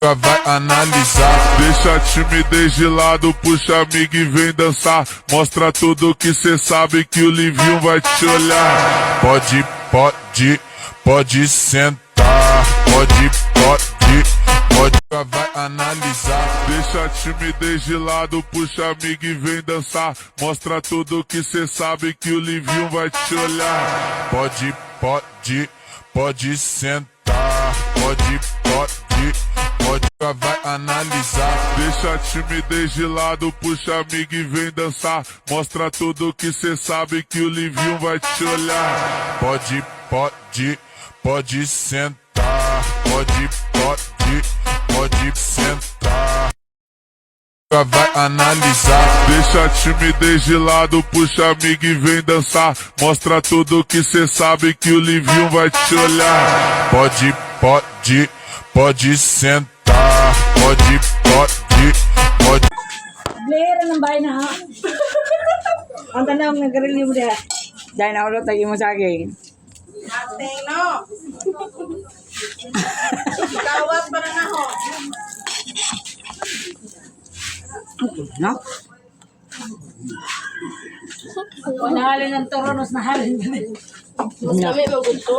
Vai analisar, deixa a timidez de lado, puxa amigo e vem dançar. Mostra tudo que cê sabe que o Livinho vai te olhar. Pode sentar, pode. Vai analisar, deixa a timidez de lado, puxa amigo e vem dançar. Mostra tudo que cê sabe que o Livinho vai te olhar. Pode sentar, pode. Vai analisar, deixa a timidez de lado, puxa amigo e vem dançar. Mostra tudo que cê sabe que o Livinho vai te olhar. Pode sentar, pode sentar. Vai analisar, deixa a timidez de lado, puxa amigo e vem dançar. Mostra tudo que cê sabe que o Livinho vai te olhar. Pode sentar, pode. Blair ng bahay na ha. Ang tanong nag-release mo diha. Dahil nakulot lagi mo sa akin. Ating no. Kawat pa na ho. No? Nahalin ng toronos na halin. Mas kami ba gusto?